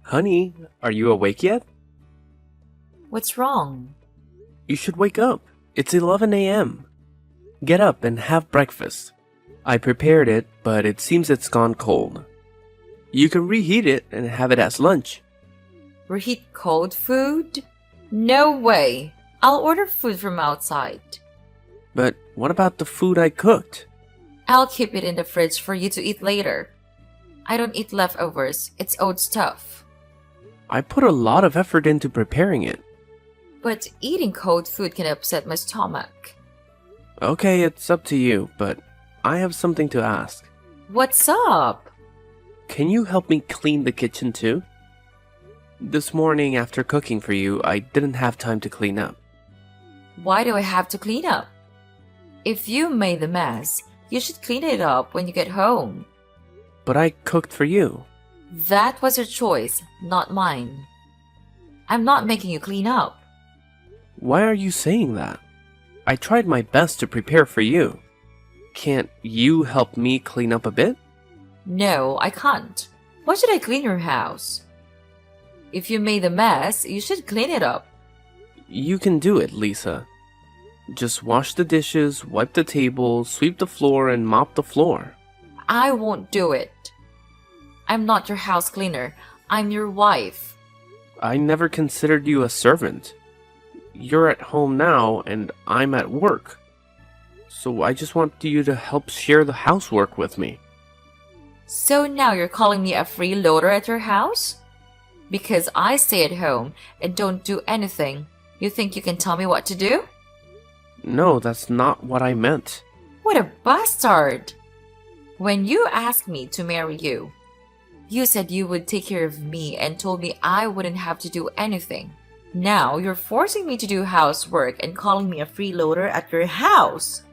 Honey, are you awake yet? What's wrong? You should wake up. It's 11 a.m. Get up and have breakfast. I prepared it, but it seems it's gone cold. You can reheat it and have it as lunch. Reheat cold food? No way. I'll order food from outside. But what about the food I cooked? I'll keep it in the fridge for you to eat later. I don't eat leftovers. It's old stuff. I put a lot of effort into preparing it. But eating cold food can upset my stomach. Okay, it's up to you, but I have something to ask. What's up? Can you help me clean the kitchen too? This morning after cooking for you, I didn't have time to clean up. Why do I have to clean up? If you made the mess, you should clean it up when you get home. But I cooked for you. That was your choice, not mine. I'm not making you clean up. Why are you saying that? I tried my best to prepare for you. Can't you help me clean up a bit? No, I can't. Why should I clean your house? If you made a mess, you should clean it up. You can do it, Lisa. Just wash the dishes, wipe the table, sweep the floor, and mop the floor. I won't do it. I'm not your house cleaner. I'm your wife. I never considered you a servant. You're at home now, and I'm at work. So I just want you to help share the housework with me. So now you're calling me a freeloader at your house? Because I stay at home and don't do anything, you think you can tell me what to do? No, that's not what I meant. What a bastard! When you asked me to marry you, you said you would take care of me and told me I wouldn't have to do anything. Now you're forcing me to do housework and calling me a freeloader at your house.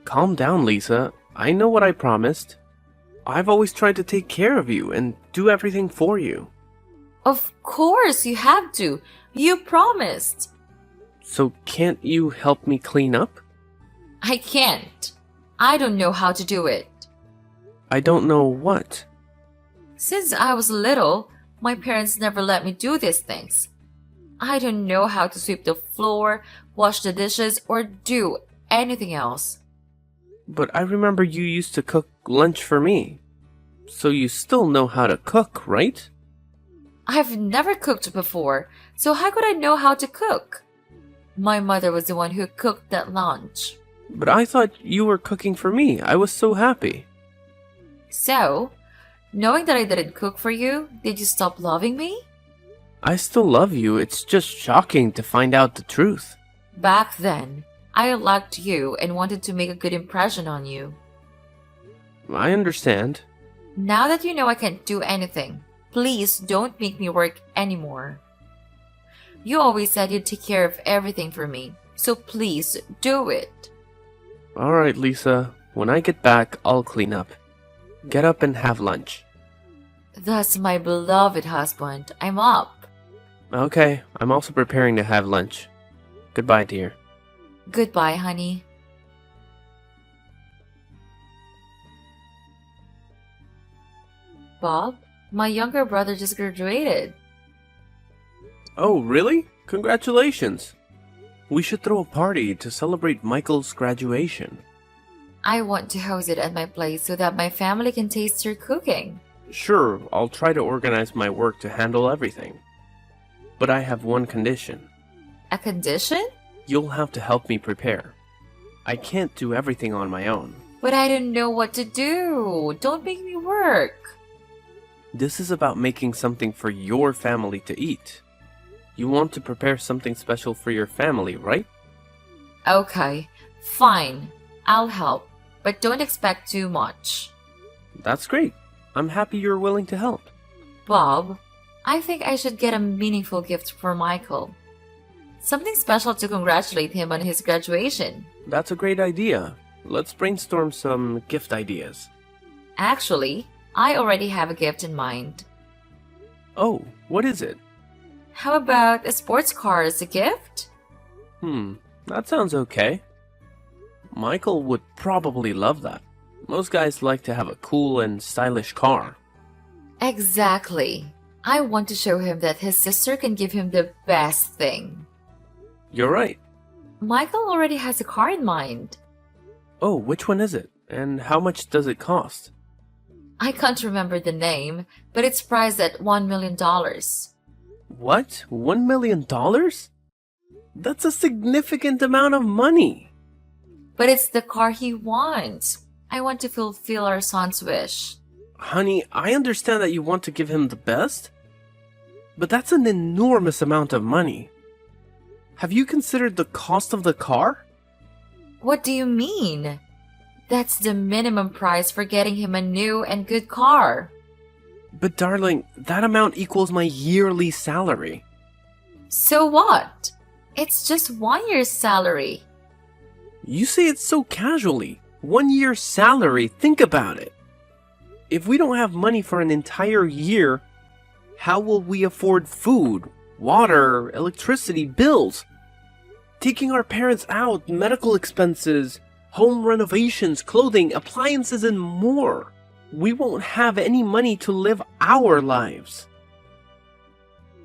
Calm down, Lisa. I know what I promised. I've always tried to take care of you and do everything for you. Of course you have to. You promised. So can't you help me clean up? I can't. I don't know how to do it. I don't know what. Since I was little, my parents never let me do these things. I don't know how to sweep the floor, wash the dishes, or do anything else. But I remember you used to cook lunch for me. So you still know how to cook, right? I've never cooked before, so how could I know how to cook? My mother was the one who cooked that lunch. But I thought you were cooking for me. I was so happy. So, knowing that I didn't cook for you, did you stop loving me? I still love you. It's just shocking to find out the truth. Back then, I liked you and wanted to make a good impression on you. I understand. Now that you know I can't do anything, please don't make me work anymore. You always said you'd take care of everything for me, so please do it. Alright, Lisa. When I get back, I'll clean up. Get up and have lunch. Thus, my beloved husband, I'm up. Okay, I'm also preparing to have lunch. Goodbye, dear. Goodbye, honey. Bob, my younger brother just graduated. Oh, really? Congratulations. We should throw a party to celebrate Michael's graduation. I want to host it at my place so that my family can taste your cooking. Sure, I'll try to organize my work to handle everything. But I have one condition. A condition? You'll have to help me prepare. I can't do everything on my own. But I don't know what to do. Don't make me work. This is about making something for your family to eat. You want to prepare something special for your family, right? Okay, fine. I'll help, but don't expect too much. That's great. I'm happy you're willing to help. Bob, I think I should get a meaningful gift for Michael. Something special to congratulate him on his graduation. That's a great idea. Let's brainstorm some gift ideas. Actually, I already have a gift in mind. Oh, what is it? How about a sports car as a gift? That sounds okay. Michael would probably love that. Most guys like to have a cool and stylish car. Exactly. I want to show him that his sister can give him the best thing. You're right. Michael already has a car in mind. Oh, which one is it? And how much does it cost? I can't remember the name, but it's priced at $1 million. What? $1 million? That's a significant amount of money. But it's the car he wants. I want to fulfill our son's wish. Honey, I understand that you want to give him the best, but that's an enormous amount of money. Have you considered the cost of the car? What do you mean? That's the minimum price for getting him a new and good car. But darling, that amount equals my yearly salary. So what? It's just 1 year's salary. You say it so casually. 1 year's salary, think about it. If we don't have money for an entire year, how will we afford food, water, electricity, bills? Taking our parents out, medical expenses, home renovations, clothing, appliances, and more. We won't have any money to live our lives.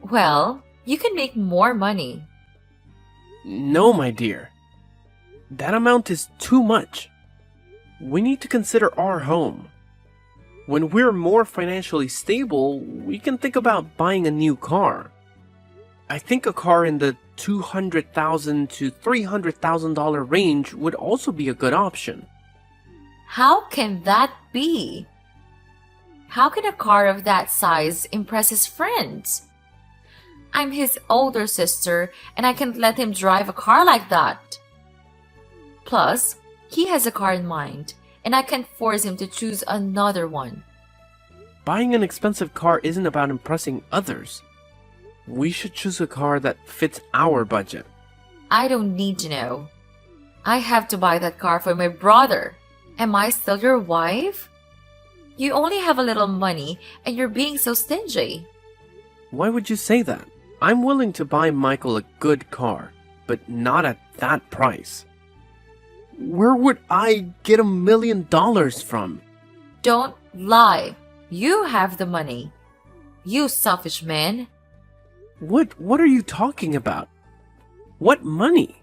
Well, you can make more money. No, my dear. That amount is too much. We need to consider our home. When we're more financially stable, we can think about buying a new car. I think a car in the $200,000 to $300,000 range would also be a good option. How can that be? How can a car of that size impress his friends? I'm his older sister, and I can't let him drive a car like that. Plus, he has a car in mind, and I can't force him to choose another one. Buying an expensive car isn't about impressing others. We should choose a car that fits our budget. I don't need to know. I have to buy that car for my brother. Am I still your wife? You only have a little money, and you're being so stingy. Why would you say that? I'm willing to buy Michael a good car, but not at that price. Where would I get $1 million from? Don't lie. You have the money. You selfish man. What are you talking about? What money?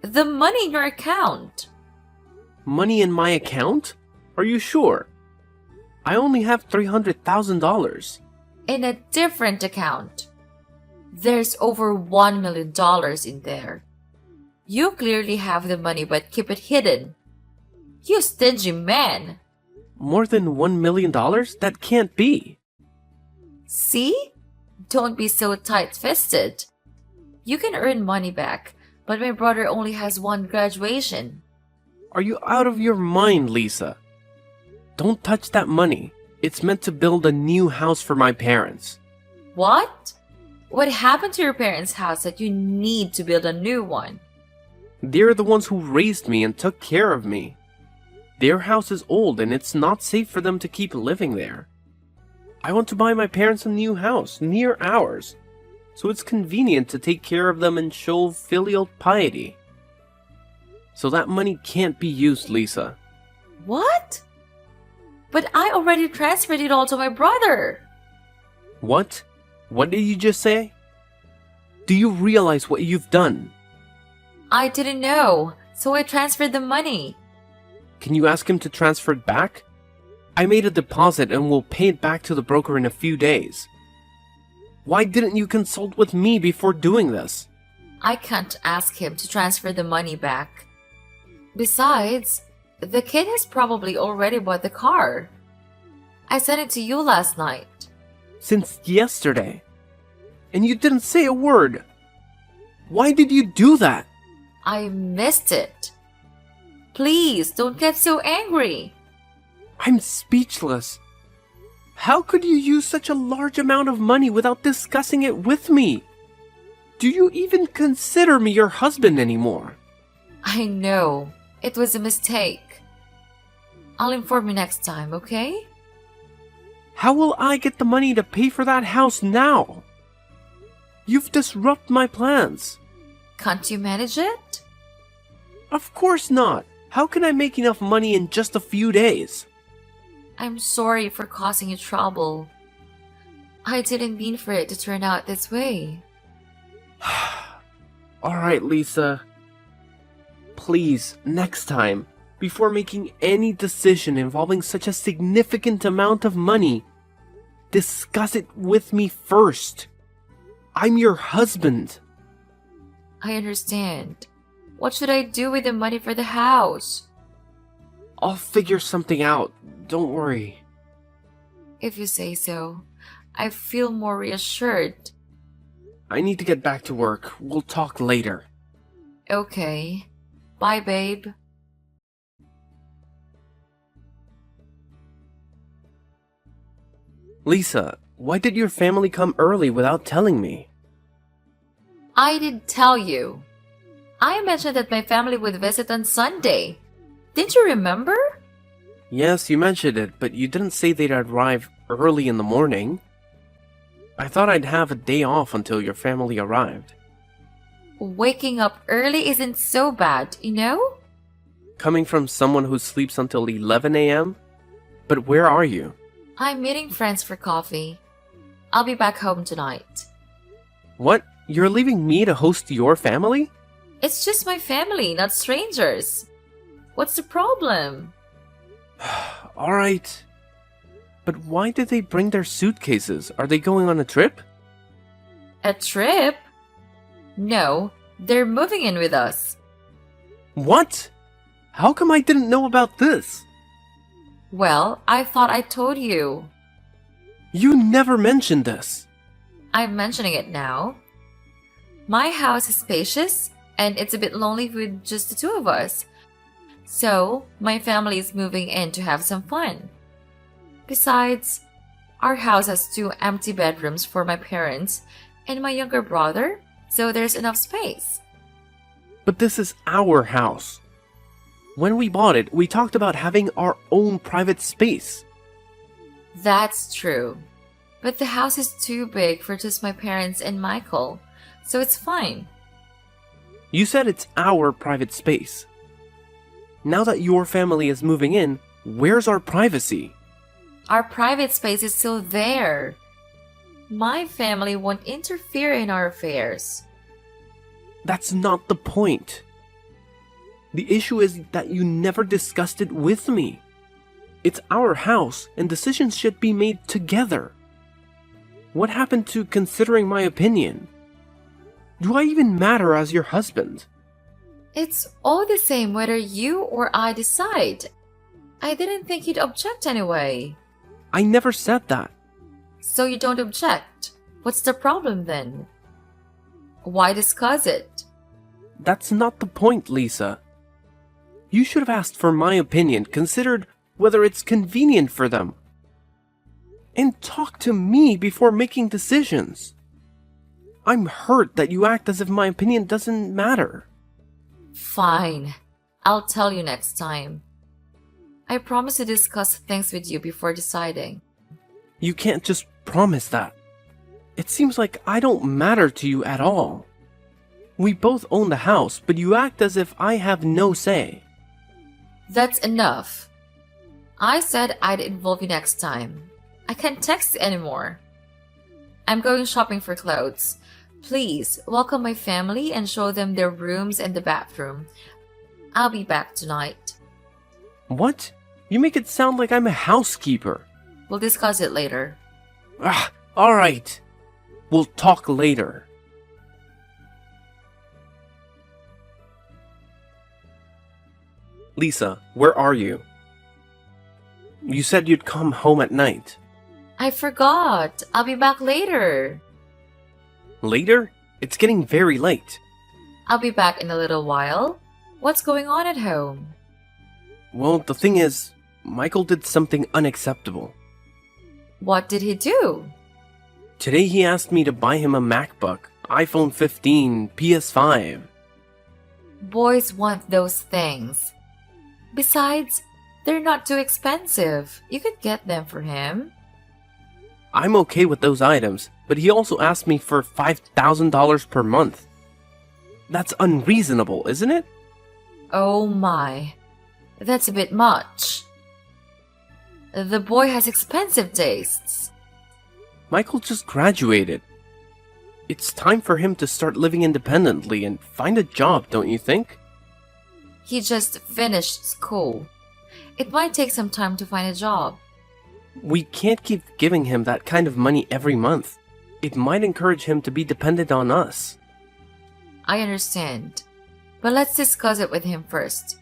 The money in your account. Money in my account? Are you sure? I only have $300,000. In a different account. There's over $1 million in there. You clearly have the money but keep it hidden. You stingy man. More than $1 million? That can't be. See? Don't be so tight-fisted. You can earn money back, but my brother only has one graduation. Are you out of your mind, Lisa? Don't touch that money. It's meant to build a new house for my parents. What? What happened to your parents' house that you need to build a new one? They're the ones who raised me and took care of me. Their house is old and it's not safe for them to keep living there. I want to buy my parents a new house near ours, so it's convenient to take care of them and show filial piety. So that money can't be used, Lisa. What? But I already transferred it all to my brother. What? What did you just say? Do you realize what you've done? I didn't know, so I transferred the money. Can you ask him to transfer it back? I made a deposit and will pay it back to the broker in a few days. Why didn't you consult with me before doing this? I can't ask him to transfer the money back. Besides, the kid has probably already bought the car. I sent it to you last night. Since yesterday. And you didn't say a word. Why did you do that? I missed it. Please, don't get so angry. I'm speechless. How could you use such a large amount of money without discussing it with me? Do you even consider me your husband anymore? I know. It was a mistake. I'll inform you next time, okay? How will I get the money to pay for that house now? You've disrupted my plans. Can't you manage it? Of course not. How can I make enough money in just a few days? I'm sorry for causing you trouble. I didn't mean for it to turn out this way. Alright, Lisa. Please, next time, before making any decision involving such a significant amount of money, discuss it with me first. I'm your husband. I understand. What should I do with the money for the house? I'll figure something out. Don't worry. If you say so, I feel more reassured. I need to get back to work. We'll talk later. Okay. Bye, babe. Lisa, why did your family come early without telling me? I did tell you. I mentioned that my family would visit on Sunday. Didn't you remember? Yes, you mentioned it, but you didn't say they'd arrive early in the morning. I thought I'd have a day off until your family arrived. Waking up early isn't so bad, you know? Coming from someone who sleeps until 11 a.m.? But where are you? I'm meeting friends for coffee. I'll be back home tonight. What? You're leaving me to host your family? It's just my family, not strangers. What's the problem? Alright. But why did they bring their suitcases? Are they going on a trip? A trip? No, they're moving in with us. What? How come I didn't know about this? Well, I thought I told you. You never mentioned this. I'm mentioning it now. My house is spacious, and it's a bit lonely with just the two of us. So, my family is moving in to have some fun. Besides, our house has 2 empty bedrooms for my parents and my younger brother, so there's enough space. But this is our house. When we bought it, we talked about having our own private space. That's true. But the house is too big for just my parents and Michael, so it's fine. You said it's our private space. Now that your family is moving in, where's our privacy? Our private space is still there. My family won't interfere in our affairs. That's not the point. The issue is that you never discussed it with me. It's our house, and decisions should be made together. What happened to considering my opinion? Do I even matter as your husband? It's all the same whether you or I decide. I didn't think you'd object anyway. I never said that. So you don't object. What's the problem then? Why discuss it? That's not the point, Lisa. You should have asked for my opinion, considered whether it's convenient for them. And talk to me before making decisions. I'm hurt that you act as if my opinion doesn't matter. Fine. I'll tell you next time. I promise to discuss things with you before deciding. You can't just promise that. It seems like I don't matter to you at all. We both own the house, but you act as if I have no say. That's enough. I said I'd involve you next time. I can't text anymore. I'm going shopping for clothes. Please welcome my family and show them their rooms and the bathroom. I'll be back tonight. What? You make it sound like I'm a housekeeper. We'll discuss it later. Alright. We'll talk later. Lisa, where are you? You said you'd come home at night. I forgot. I'll be back later. Later? It's getting very late. I'll be back in a little while. What's going on at home? Well, the thing is, Michael did something unacceptable. What did he do? Today he asked me to buy him a MacBook, iPhone 15, PS5. Boys want those things. Besides, they're not too expensive. You could get them for him. I'm okay with those items, but he also asked me for $5,000 per month. That's unreasonable, isn't it? Oh my. That's a bit much. The boy has expensive tastes. Michael just graduated. It's time for him to start living independently and find a job, don't you think? He just finished school. It might take some time to find a job. We can't keep giving him that kind of money every month. It might encourage him to be dependent on us. I understand. But let's discuss it with him first.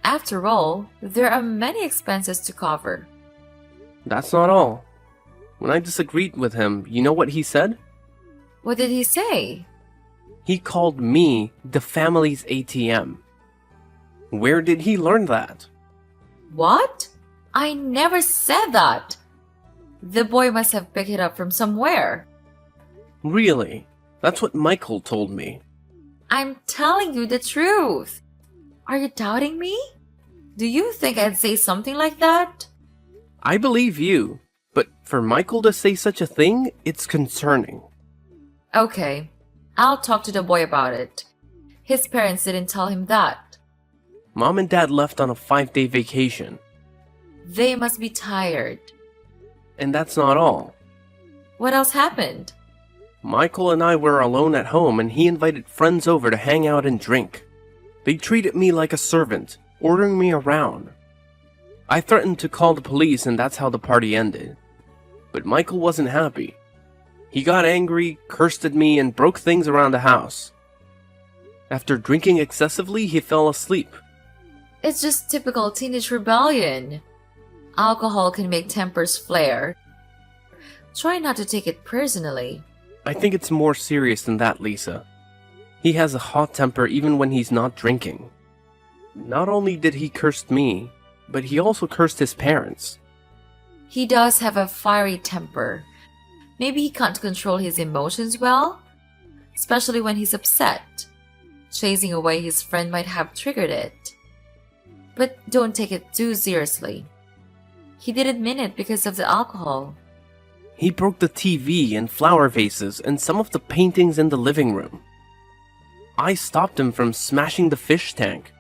After all, there are many expenses to cover. That's not all. When I disagreed with him, you know what he said? What did he say? He called me the family's ATM. Where did he learn that? What? I never said that. The boy must have picked it up from somewhere. Really? That's what Michael told me. I'm telling you the truth. Are you doubting me? Do you think I'd say something like that? I believe you, but for Michael to say such a thing, it's concerning. Okay, I'll talk to the boy about it. His parents didn't tell him that. Mom and Dad left on a 5-day vacation. They must be tired. And that's not all. What else happened? Michael and I were alone at home and he invited friends over to hang out and drink. They treated me like a servant, ordering me around. I threatened to call the police and that's how the party ended. But Michael wasn't happy. He got angry, cursed at me, and broke things around the house. After drinking excessively, he fell asleep. It's just typical teenage rebellion. Alcohol can make tempers flare. Try not to take it personally. I think it's more serious than that, Lisa. He has a hot temper even when he's not drinking. Not only did he curse me, but he also cursed his parents. He does have a fiery temper. Maybe he can't control his emotions well, especially when he's upset. Chasing away his friend might have triggered it. But don't take it too seriously. He didn't mean it because of the alcohol. He broke the TV and flower vases and some of the paintings in the living room. I stopped him from smashing the fish tank.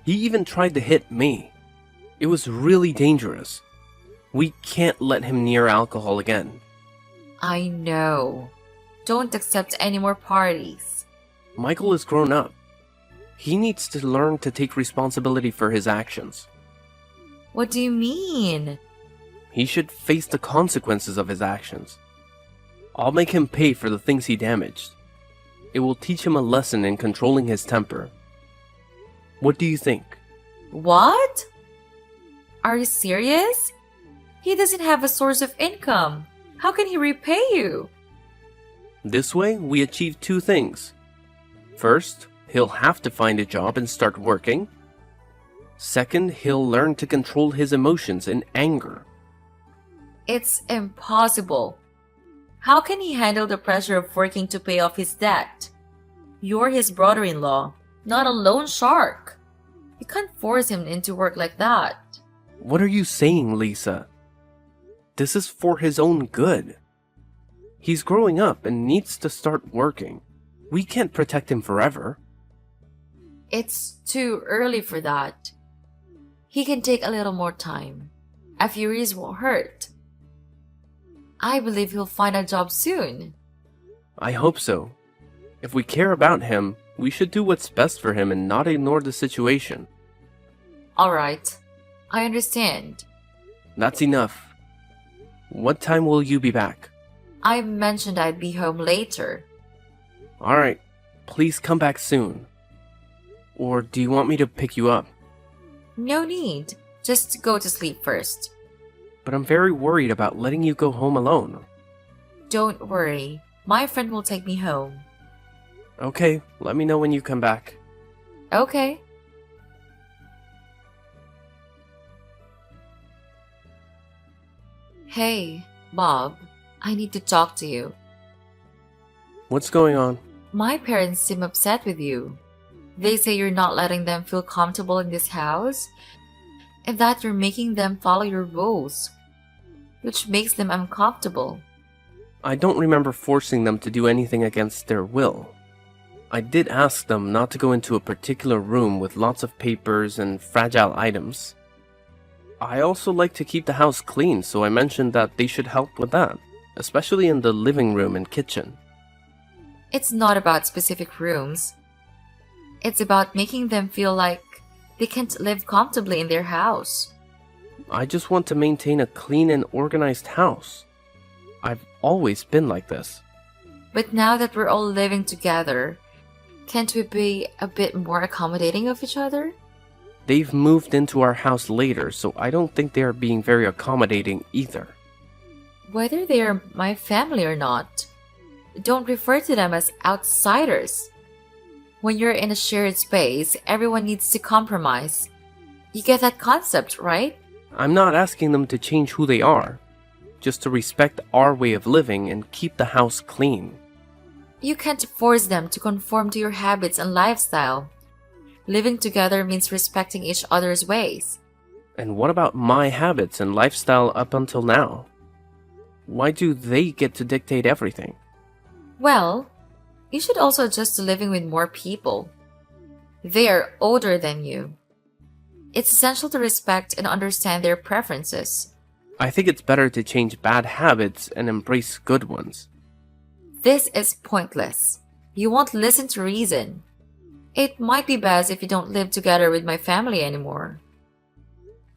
He even tried to hit me. It was really dangerous. We can't let him near alcohol again. I know. Don't accept any more parties. Michael is grown up. He needs to learn to take responsibility for his actions. What do you mean? He should face the consequences of his actions. I'll make him pay for the things he damaged. It will teach him a lesson in controlling his temper. What do you think? What? Are you serious? He doesn't have a source of income. How can he repay you? This way, we achieve two things. First, he'll have to find a job and start working. Second, he'll learn to control his emotions and anger. It's impossible. How can he handle the pressure of working to pay off his debt? You're his brother-in-law, not a loan shark. You can't force him into work like that. What are you saying, Lisa? This is for his own good. He's growing up and needs to start working. We can't protect him forever. It's too early for that. He can take a little more time. A few years won't hurt. I believe he'll find a job soon. I hope so. If we care about him, we should do what's best for him and not ignore the situation. Alright, I understand. That's enough. What time will you be back? I mentioned I'd be home later. Alright, please come back soon. Or do you want me to pick you up? No need. Just go to sleep first. But I'm very worried about letting you go home alone. Don't worry. My friend will take me home. Okay, let me know when you come back. Okay. Hey, Bob. I need to talk to you. What's going on? My parents seem upset with you. They say you're not letting them feel comfortable in this house, and that you're making them follow your rules, which makes them uncomfortable. I don't remember forcing them to do anything against their will. I did ask them not to go into a particular room with lots of papers and fragile items. I also like to keep the house clean, so I mentioned that they should help with that. especially in the living room and kitchen. It's not about specific rooms. It's about making them feel like they can't live comfortably in their house. I just want to maintain a clean and organized house. I've always been like this. But now that we're all living together, can't we be a bit more accommodating of each other? They've moved into our house later, so I don't think they are being very accommodating either. Whether they are my family or not, don't refer to them as outsiders. When you're in a shared space, everyone needs to compromise. You get that concept, right? I'm not asking them to change who they are, just to respect our way of living and keep the house clean. You can't force them to conform to your habits and lifestyle. Living together means respecting each other's ways. And what about my habits and lifestyle up until now? Why do they get to dictate everything? Well, you should also adjust to living with more people. They are older than you. It's essential to respect and understand their preferences. I think it's better to change bad habits and embrace good ones. This is pointless. You won't listen to reason. It might be best if you don't live together with my family anymore.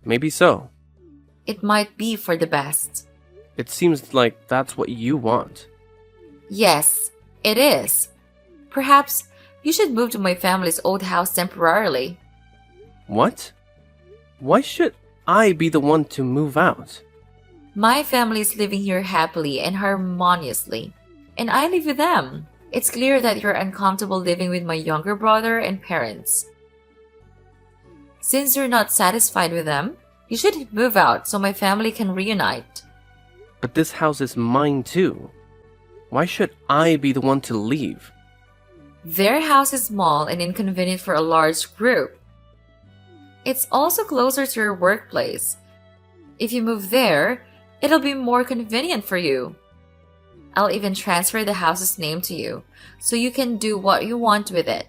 Maybe so. It might be for the best. It seems like that's what you want. Yes, it is. Perhaps you should move to my family's old house temporarily. What? Why should I be the one to move out? My family is living here happily and harmoniously, and I live with them. It's clear that you're uncomfortable living with my younger brother and parents. Since you're not satisfied with them, you should move out so my family can reunite. But this house is mine too. Why should I be the one to leave? Their house is small and inconvenient for a large group. It's also closer to your workplace. If you move there, it'll be more convenient for you. I'll even transfer the house's name to you, so you can do what you want with it.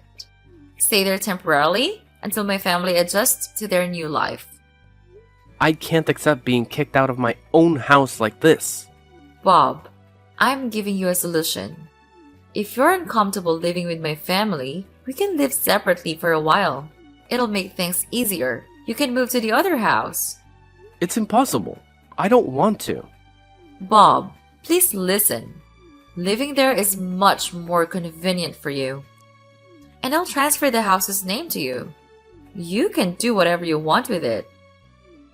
Stay there temporarily until my family adjusts to their new life. I can't accept being kicked out of my own house like this. Bob, I'm giving you a solution. If you're uncomfortable living with my family, we can live separately for a while. It'll make things easier. You can move to the other house. It's impossible. I don't want to. Bob, please listen. Living there is much more convenient for you. And I'll transfer the house's name to you. You can do whatever you want with it.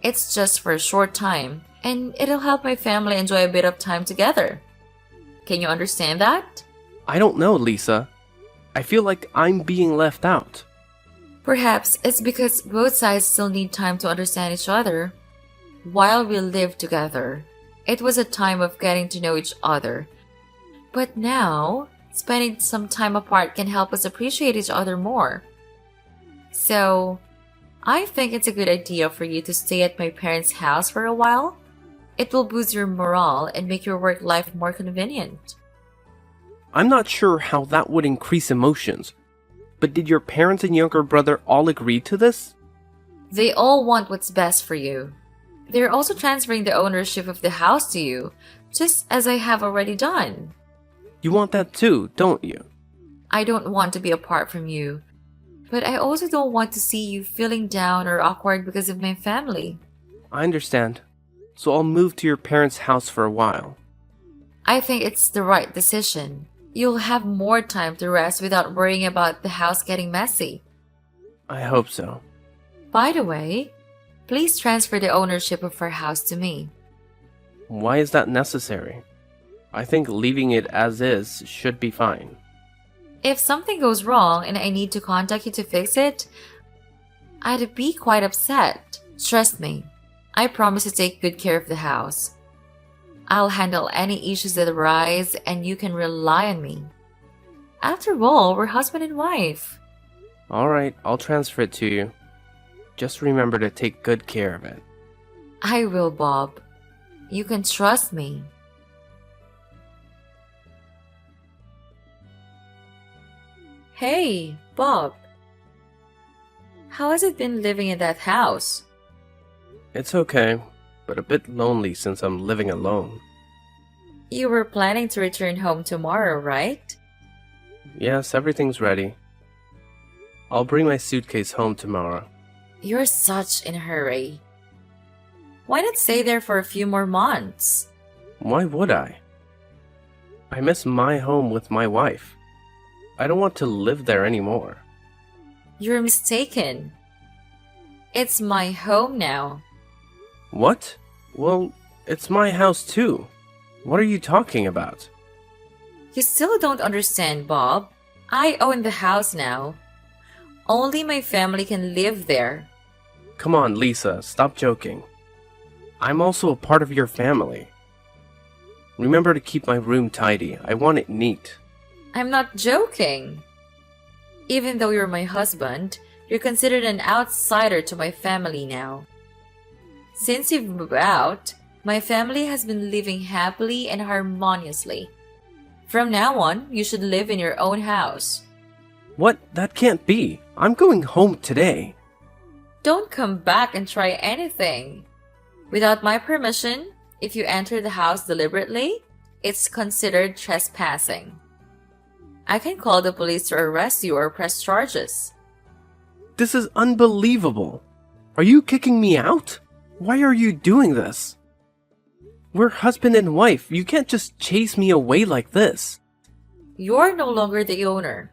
It's just for a short time, and it'll help my family enjoy a bit of time together. Can you understand that? I don't know, Lisa. I feel like I'm being left out. Perhaps it's because both sides still need time to understand each other. While we lived together, it was a time of getting to know each other. But now, spending some time apart can help us appreciate each other more. So, I think it's a good idea for you to stay at my parents' house for a while. It will boost your morale and make your work life more convenient. I'm not sure how that would increase emotions. But did your parents and younger brother all agree to this? They all want what's best for you. They're also transferring the ownership of the house to you, just as I have already done. You want that too, don't you? I don't want to be apart from you, but I also don't want to see you feeling down or awkward because of my family. I understand. So I'll move to your parents' house for a while. I think it's the right decision. You'll have more time to rest without worrying about the house getting messy. I hope so. By the way, please transfer the ownership of our house to me. Why is that necessary? I think leaving it as is should be fine. If something goes wrong and I need to contact you to fix it, I'd be quite upset. Trust me, I promise to take good care of the house. I'll handle any issues that arise and you can rely on me. After all, we're husband and wife. Alright, I'll transfer it to you. Just remember to take good care of it. I will, Bob. You can trust me. Hey, Bob. How has it been living in that house? It's okay, but a bit lonely since I'm living alone. You were planning to return home tomorrow, right? Yes, everything's ready. I'll bring my suitcase home tomorrow. You're such in a hurry. Why not stay there for a few more months? Why would I? I miss my home with my wife. I don't want to live there anymore. You're mistaken. It's my home now. What? Well, it's my house too. What are you talking about? You still don't understand, Bob. I own the house now. Only my family can live there. Come on, Lisa, stop joking. I'm also a part of your family. Remember to keep my room tidy. I want it neat. I'm not joking. Even though you're my husband, you're considered an outsider to my family now. Since you've moved out, my family has been living happily and harmoniously. From now on, you should live in your own house. What? That can't be. I'm going home today. Don't come back and try anything. Without my permission, if you enter the house deliberately, it's considered trespassing. I can call the police to arrest you or press charges. This is unbelievable. Are you kicking me out? Why are you doing this? We're husband and wife. You can't just chase me away like this. You're no longer the owner.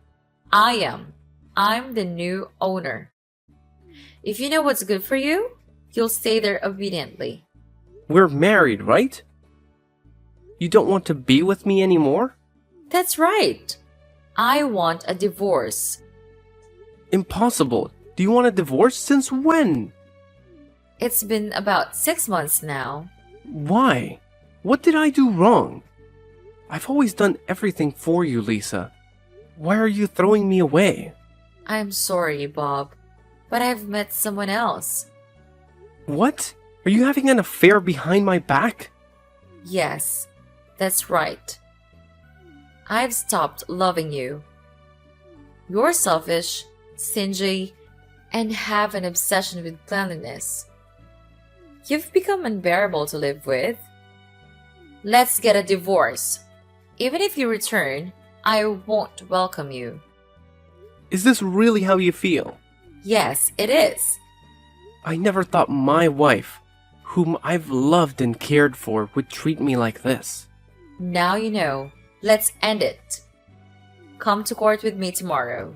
I am. I'm the new owner. If you know what's good for you, you'll stay there obediently. We're married, right? You don't want to be with me anymore? That's right. I want a divorce. Impossible. Do you want a divorce? Since when? It's been about 6 months now. Why? What did I do wrong? I've always done everything for you, Lisa. Why are you throwing me away? I'm sorry, Bob, but I've met someone else. What? Are you having an affair behind my back? Yes, that's right. I've stopped loving you. You're selfish, stingy, and have an obsession with cleanliness. You've become unbearable to live with. Let's get a divorce. Even if you return, I won't welcome you. Is this really how you feel? Yes, it is. I never thought my wife, whom I've loved and cared for, would treat me like this. Now you know. Let's end it. Come to court with me tomorrow.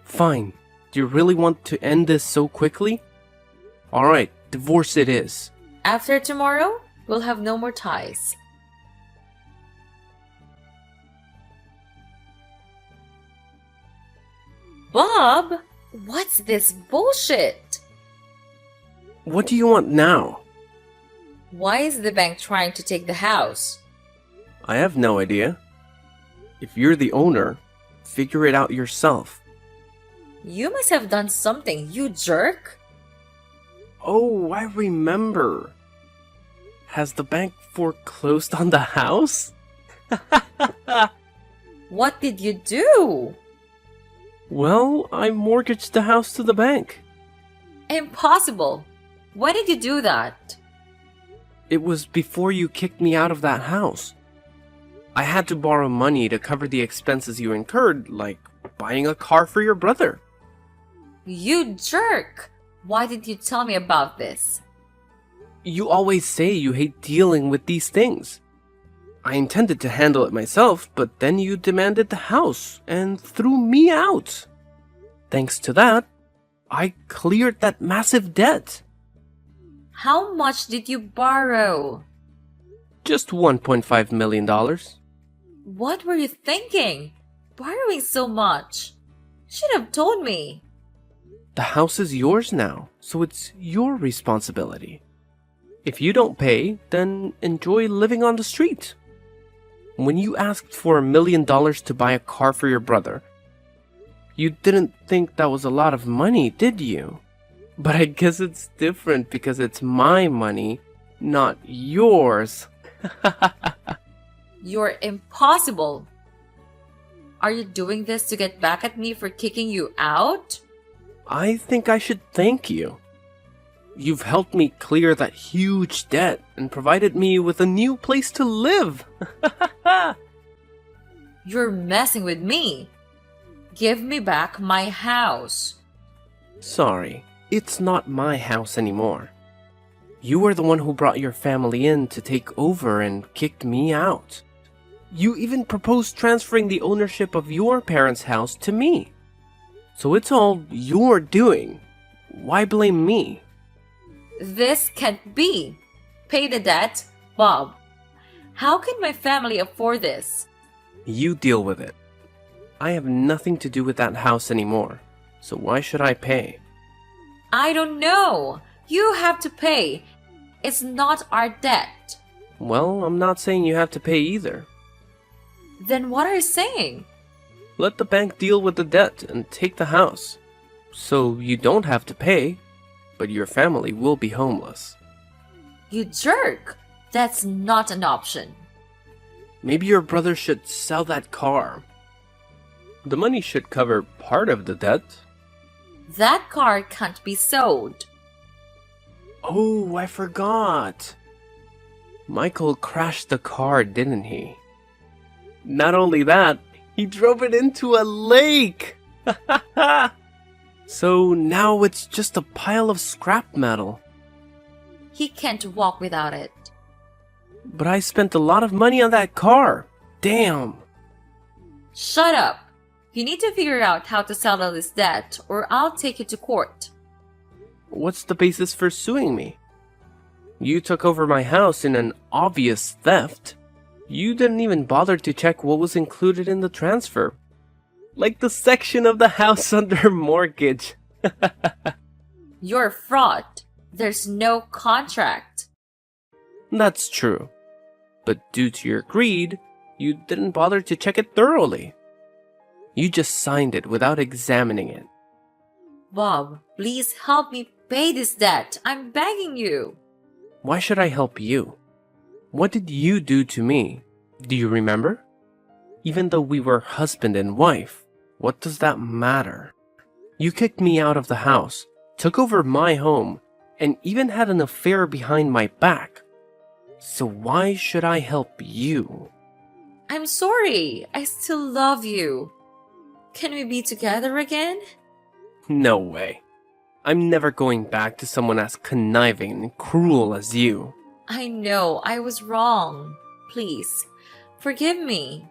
Fine. Do you really want to end this so quickly? Alright, divorce it is. After tomorrow, we'll have no more ties. Bob, what's this bullshit? What do you want now? Why is the bank trying to take the house? I have no idea. If you're the owner, figure it out yourself. You must have done something, you jerk. Oh, I remember. Has the bank foreclosed on the house? What did you do? Well, I mortgaged the house to the bank. Impossible. When did you do that? It was before you kicked me out of that house. I had to borrow money to cover the expenses you incurred, like buying a car for your brother. You jerk! Why didn't you tell me about this? You always say you hate dealing with these things. I intended to handle it myself, but then you demanded the house and threw me out. Thanks to that, I cleared that massive debt. How much did you borrow? Just $1.5 million. What were you thinking? Borrowing so much? Should have told me. The house is yours now, so it's your responsibility. If you don't pay, then enjoy living on the street. When you asked for $1 million to buy a car for your brother, you didn't think that was a lot of money, did you? But I guess it's different because it's my money, not yours. You're impossible. Are you doing this to get back at me for kicking you out? I think I should thank you. You've helped me clear that huge debt and provided me with a new place to live. You're messing with me. Give me back my house. Sorry, it's not my house anymore. You were the one who brought your family in to take over and kicked me out. You even proposed transferring the ownership of your parents' house to me. So it's all your doing. Why blame me? This can't be. Pay the debt, Bob. How can my family afford this? You deal with it. I have nothing to do with that house anymore, so why should I pay? I don't know. You have to pay. It's not our debt. Well, I'm not saying you have to pay either. Then what are you saying? Let the bank deal with the debt and take the house. So you don't have to pay, but your family will be homeless. You jerk. That's not an option. Maybe your brother should sell that car. The money should cover part of the debt. That car can't be sold. Oh, I forgot. Michael crashed the car, didn't he? Not only that, he drove it into a lake! So now it's just a pile of scrap metal. He can't walk without it. But I spent a lot of money on that car. Damn. Shut up. You need to figure out how to settle this debt or I'll take you to court. What's the basis for suing me? You took over my house in an obvious theft. You didn't even bother to check what was included in the transfer. Like the section of the house under mortgage. You're a fraud. There's no contract. That's true. But due to your greed, you didn't bother to check it thoroughly. You just signed it without examining it. Bob, please help me pay this debt. I'm begging you. Why should I help you? What did you do to me? Do you remember? Even though we were husband and wife, what does that matter? You kicked me out of the house, took over my home, and even had an affair behind my back. So why should I help you? I'm sorry. I still love you. Can we be together again? No way. I'm never going back to someone as conniving and cruel as you. I know I was wrong. Please, forgive me.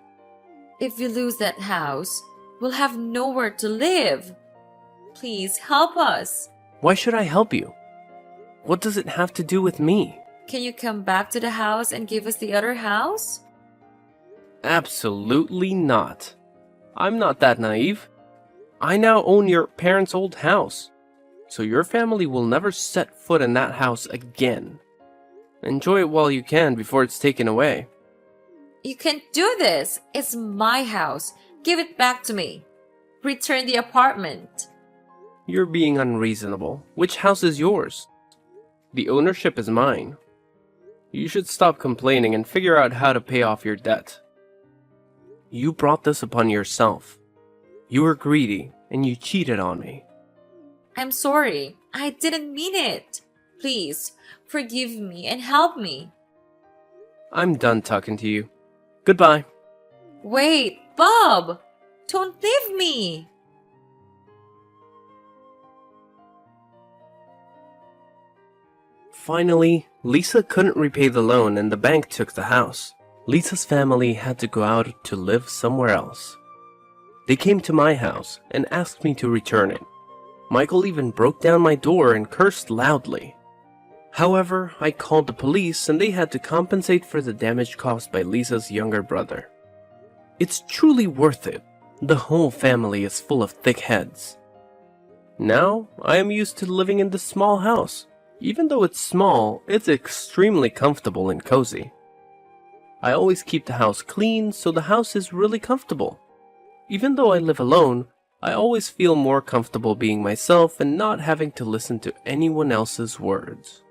If we lose that house, we'll have nowhere to live. Please help us. Why should I help you? What does it have to do with me? Can you come back to the house and give us the other house? Absolutely not. I'm not that naive. I now own your parents' old house, so your family will never set foot in that house again. Enjoy it while you can before it's taken away. You can't do this. It's my house. Give it back to me. Return the apartment. You're being unreasonable. Which house is yours? The ownership is mine. You should stop complaining and figure out how to pay off your debt. You brought this upon yourself. You were greedy and you cheated on me. I'm sorry. I didn't mean it. Please, forgive me and help me. I'm done talking to you. Goodbye. Wait, Bob! Don't leave me! Finally, Lisa couldn't repay the loan and the bank took the house. Lisa's family had to go out to live somewhere else. They came to my house and asked me to return it. Michael even broke down my door and cursed loudly. However, I called the police and they had to compensate for the damage caused by Lisa's younger brother. It's truly worth it. The whole family is full of thick heads. Now, I am used to living in this small house. Even though it's small, it's extremely comfortable and cozy. I always keep the house clean, so the house is really comfortable. Even though I live alone, I always feel more comfortable being myself and not having to listen to anyone else's words.